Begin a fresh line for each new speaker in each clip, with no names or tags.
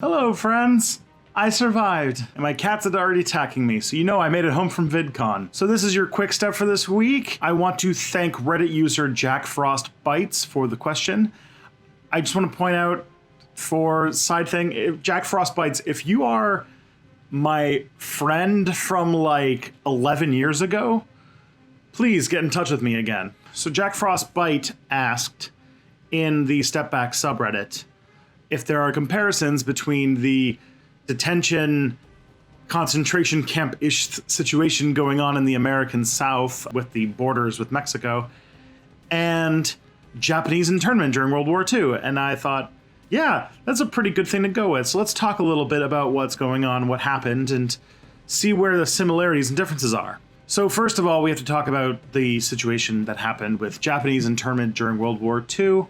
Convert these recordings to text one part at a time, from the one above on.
Hello, friends! I survived, and my cats had already attacking me, so you know I made it home from VidCon. So this is your quick step for this week. I want to thank Reddit user Jack Frost Bites for the question. I just want to point out, for side thing, Jack Frost Bites, if you are my friend from like 11 years ago, please get in touch with me again. So Jack Frost Bite asked in the Step Back subreddit if there are comparisons between the detention concentration camp-ish situation going on in the American South with the borders with Mexico and Japanese internment during World War II. And I thought, yeah, that's a pretty good thing to go with. So let's talk a little bit about what's going on, what happened, and see where the similarities and differences are. So first of all, we have to talk about the situation that happened with Japanese internment during World War II.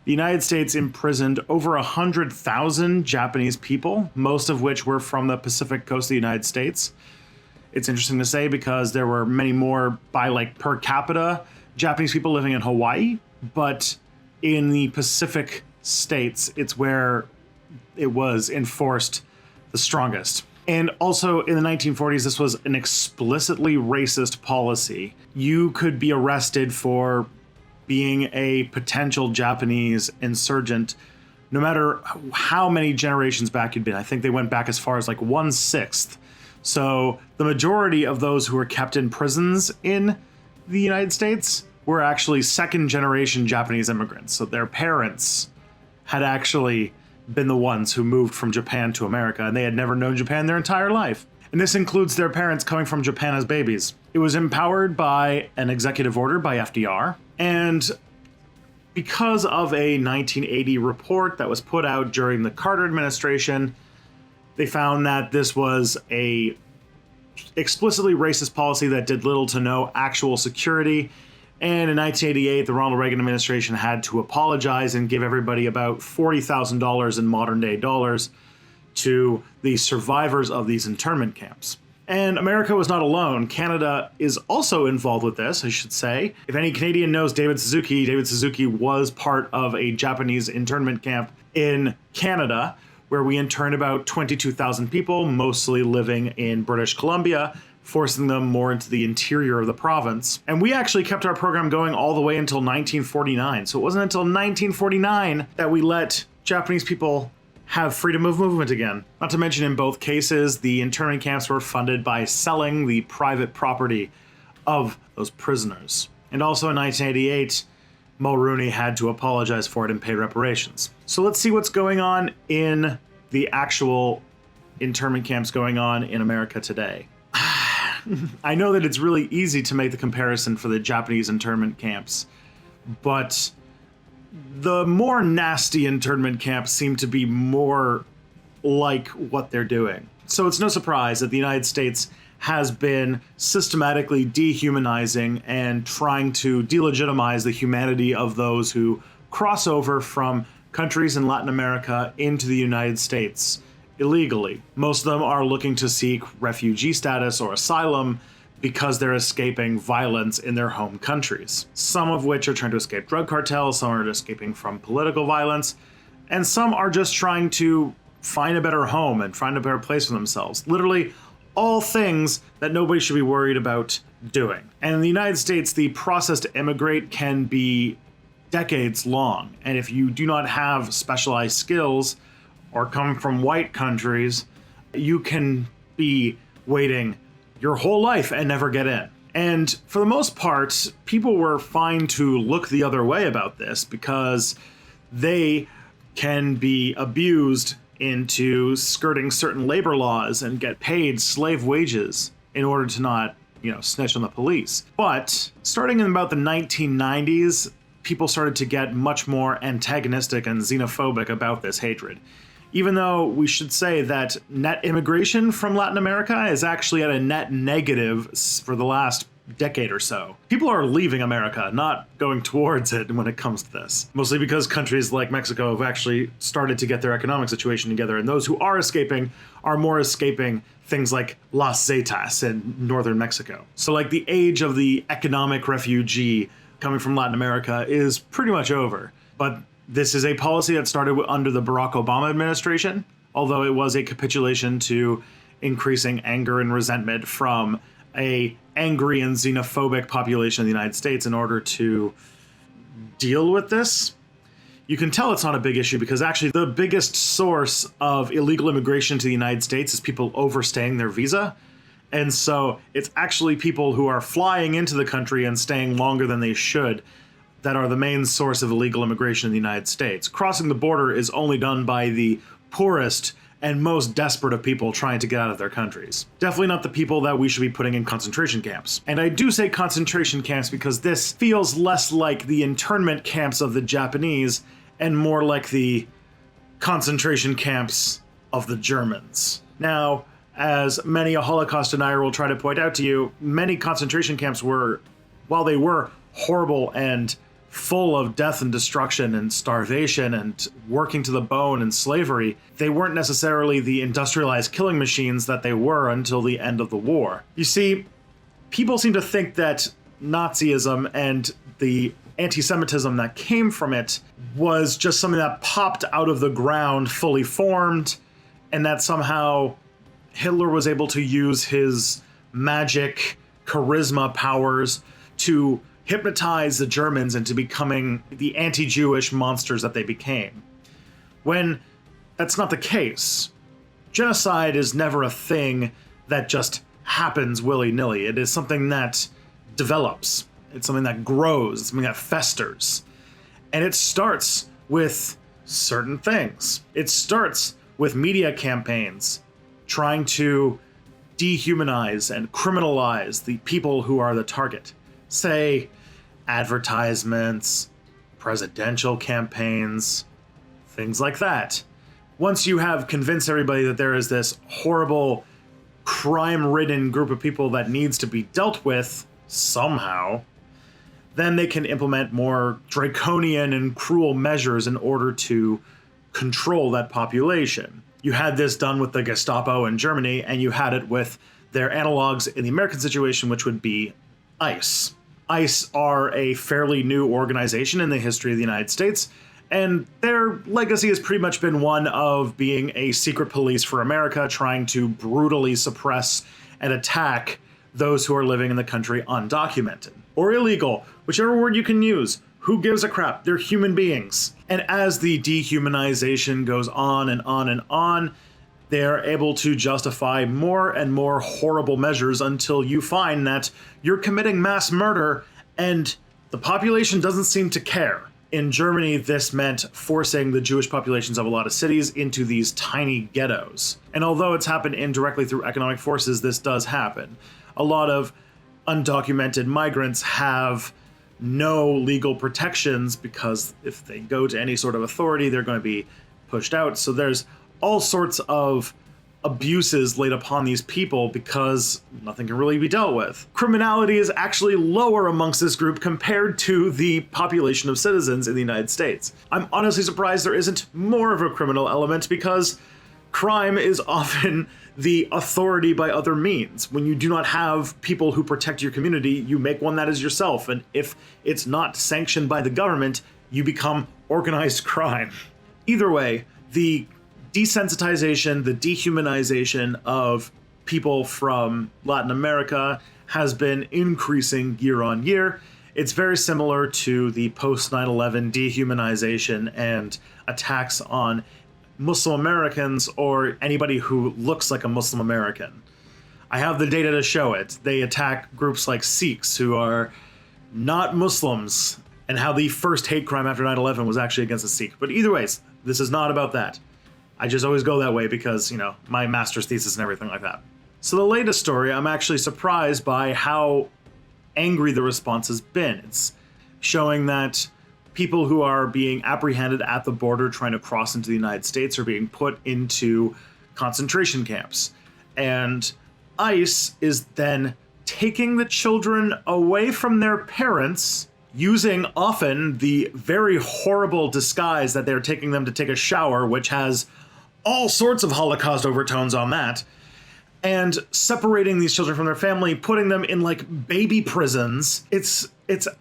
The United States imprisoned over 100,000 Japanese people, most of which were from the Pacific coast of the United States. It's interesting to say because there were many more by like per capita Japanese people living in Hawaii, but in the Pacific states, it's where it was enforced the strongest. And also in the 1940s, this was an explicitly racist policy. You could be arrested for being a potential Japanese insurgent, no matter how many generations back you'd been. I think they went back as far as like 1/6. So the majority of those who were kept in prisons in the United States were actually second generation Japanese immigrants. So their parents had actually been the ones who moved from Japan to America, and they had never known Japan their entire life. And this includes their parents coming from Japan as babies. It was empowered by an executive order by FDR. And because of a 1980 report that was put out during the Carter administration, they found that this was a explicitly racist policy that did little to no actual security. And in 1988, the Ronald Reagan administration had to apologize and give everybody about $40,000 in modern day dollars to the survivors of these internment camps. And America was not alone. Canada is also involved with this, I should say. If any Canadian knows David Suzuki was part of a Japanese internment camp in Canada, where we interned about 22,000 people, mostly living in British Columbia, forcing them more into the interior of the province. And we actually kept our program going all the way until 1949. So it wasn't until 1949 that we let Japanese people have freedom of movement again. Not to mention, in both cases, the internment camps were funded by selling the private property of those prisoners. And also in 1988, Mulrooney had to apologize for it and pay reparations. So let's see what's going on in the actual internment camps going on in America today. I know that it's really easy to make the comparison for the Japanese internment camps, but the more nasty internment camps seem to be more like what they're doing. So it's no surprise that the United States has been systematically dehumanizing and trying to delegitimize the humanity of those who cross over from countries in Latin America into the United States illegally. Most of them are looking to seek refugee status or asylum because they're escaping violence in their home countries. Some of which are trying to escape drug cartels, some are escaping from political violence, and some are just trying to find a better home and find a better place for themselves. Literally all things that nobody should be worried about doing. And in the United States, the process to immigrate can be decades long. And if you do not have specialized skills or come from white countries, you can be waiting your whole life and never get in. And for the most part, people were fine to look the other way about this because they can be abused into skirting certain labor laws and get paid slave wages in order to not, snitch on the police. But starting in about the 1990s, people started to get much more antagonistic and xenophobic about this hatred. Even though we should say that net immigration from Latin America is actually at a net negative for the last decade or so. People are leaving America, not going towards it when it comes to this. Mostly because countries like Mexico have actually started to get their economic situation together, and those who are escaping are more escaping things like Las Zetas in northern Mexico. So like the age of the economic refugee coming from Latin America is pretty much over. But this is a policy that started under the Barack Obama administration although it was a capitulation to increasing anger and resentment from a angry and xenophobic population of the United States in order to deal with this. You can tell it's not a big issue because actually the biggest source of illegal immigration to the United States is people overstaying their visa. And so it's actually people who are flying into the country and staying longer than they should that are the main source of illegal immigration in the United States. Crossing the border is only done by the poorest and most desperate of people trying to get out of their countries. Definitely not the people that we should be putting in concentration camps. And I do say concentration camps because this feels less like the internment camps of the Japanese and more like the concentration camps of the Germans. Now, as many a Holocaust denier will try to point out to you, many concentration camps were, while they were horrible and full of death and destruction and starvation and working to the bone and slavery, they weren't necessarily the industrialized killing machines that they were until the end of the war. You see, people seem to think that Nazism and the anti-Semitism that came from it was just something that popped out of the ground fully formed, and that somehow Hitler was able to use his magic charisma powers to hypnotize the Germans into becoming the anti-Jewish monsters that they became. When that's not the case. Genocide is never a thing that just happens willy-nilly. It is something that develops. It's something that grows. It's something that festers. And it starts with certain things. It starts with media campaigns trying to dehumanize and criminalize the people who are the target. Say, advertisements, presidential campaigns, things like that. Once you have convinced everybody that there is this horrible, crime-ridden group of people that needs to be dealt with somehow, then they can implement more draconian and cruel measures in order to control that population. You had this done with the Gestapo in Germany, and you had it with their analogs in the American situation, which would be ICE. ICE are a fairly new organization in the history of the United States, and their legacy has pretty much been one of being a secret police for America, trying to brutally suppress and attack those who are living in the country undocumented or illegal, whichever word you can use. Who gives a crap? They're human beings. And as the dehumanization goes on and on and on, they're able to justify more and more horrible measures until you find that you're committing mass murder and the population doesn't seem to care. In Germany, this meant forcing the Jewish populations of a lot of cities into these tiny ghettos. And although it's happened indirectly through economic forces, this does happen. A lot of undocumented migrants have no legal protections because if they go to any sort of authority, they're going to be pushed out. So there's all sorts of abuses laid upon these people because nothing can really be dealt with. Criminality is actually lower amongst this group compared to the population of citizens in the United States. I'm honestly surprised there isn't more of a criminal element because crime is often the authority by other means. When you do not have people who protect your community, you make one that is yourself. And if it's not sanctioned by the government, you become organized crime. Either way, the desensitization, the dehumanization of people from Latin America has been increasing year on year. It's very similar to the post 9/11 dehumanization and attacks on Muslim Americans or anybody who looks like a Muslim American. I have the data to show it. They attack groups like Sikhs who are not Muslims, and how the first hate crime after 9/11 was actually against a Sikh. But either ways, this is not about that. I just always go that way because, my master's thesis and everything like that. So the latest story, I'm actually surprised by how angry the response has been. It's showing that people who are being apprehended at the border trying to cross into the United States are being put into concentration camps. And ICE is then taking the children away from their parents, using often the very horrible disguise that they're taking them to take a shower, which has all sorts of Holocaust overtones on that, and separating these children from their family, putting them in like baby prisons. It's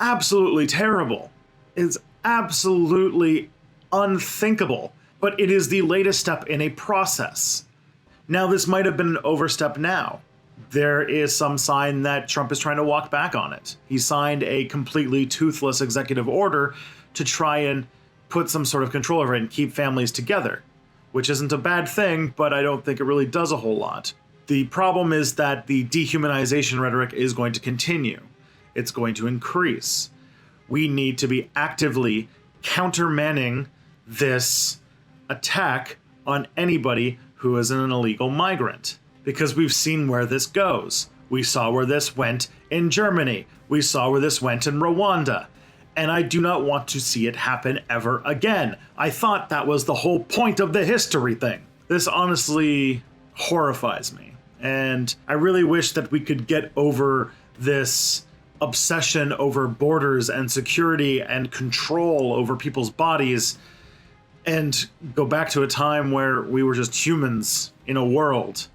absolutely terrible. It's absolutely unthinkable but it is the latest step in a process. Now, this might have been an overstep now. There is some sign that Trump is trying to walk back on it. He signed a completely toothless executive order to try and put some sort of control over it and keep families together, which isn't a bad thing, but I don't think it really does a whole lot. The problem is that the dehumanization rhetoric is going to continue. It's going to increase. We need to be actively countermanding this attack on anybody who is an illegal migrant, because we've seen where this goes. We saw where this went in Germany. We saw where this went in Rwanda. And I do not want to see it happen ever again. I thought that was the whole point of the history thing. This honestly horrifies me. And I really wish that we could get over this obsession over borders and security and control over people's bodies and go back to a time where we were just humans in a world.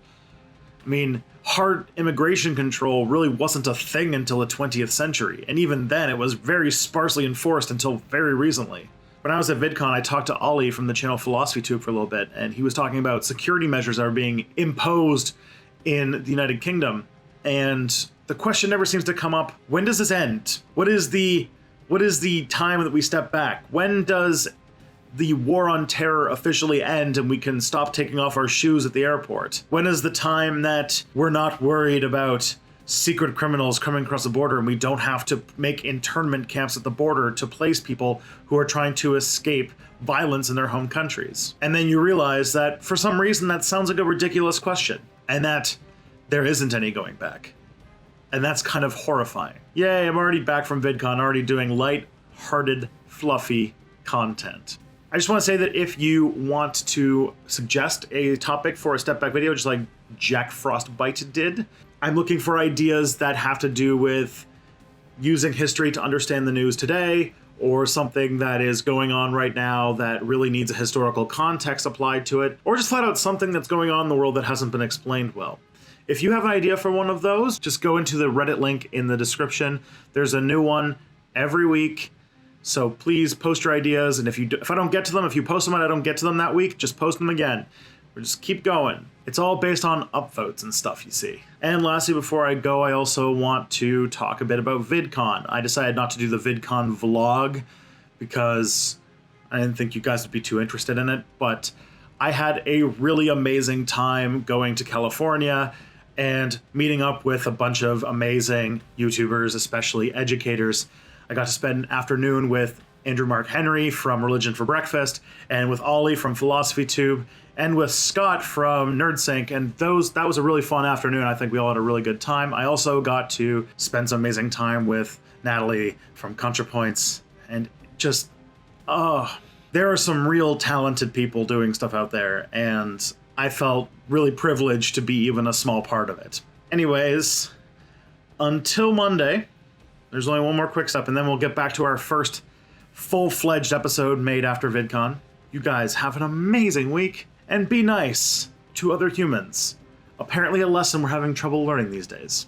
I mean, hard immigration control really wasn't a thing until the 20th century, and even then it was very sparsely enforced until very recently. When I was at VidCon, I talked to Ollie from the channel Philosophy Tube for a little bit, and he was talking about security measures that are being imposed in the United Kingdom, and the question never seems to come up, when does this end? What is the time that we step back? When does the war on terror officially end and we can stop taking off our shoes at the airport? When is the time that we're not worried about secret criminals coming across the border and we don't have to make internment camps at the border to place people who are trying to escape violence in their home countries? And then you realize that for some reason that sounds like a ridiculous question, and that there isn't any going back. And that's kind of horrifying. Yay, I'm already back from VidCon, already doing light-hearted, fluffy content. I just want to say that if you want to suggest a topic for a step back video, just like Jack Frostbite did, I'm looking for ideas that have to do with using history to understand the news today, or something that is going on right now that really needs a historical context applied to it, or just flat out something that's going on in the world that hasn't been explained well. If you have an idea for one of those, just go into the Reddit link in the description. There's a new one every week. So please post your ideas, and if I don't get to them, if you post them and I don't get to them that week, just post them again. Or just keep going. It's all based on upvotes and stuff, you see. And lastly, before I go, I also want to talk a bit about VidCon. I decided not to do the VidCon vlog because I didn't think you guys would be too interested in it, but I had a really amazing time going to California and meeting up with a bunch of amazing YouTubers, especially educators. I got to spend an afternoon with Andrew Mark Henry from Religion for Breakfast, and with Ollie from Philosophy Tube, and with Scott from NerdSync, and that was a really fun afternoon. I think we all had a really good time. I also got to spend some amazing time with Natalie from ContraPoints, and just, there are some real talented people doing stuff out there, and I felt really privileged to be even a small part of it. Anyways, until Monday, there's only one more quick step, and then we'll get back to our first full-fledged episode made after VidCon. You guys have an amazing week, and be nice to other humans. Apparently a lesson we're having trouble learning these days.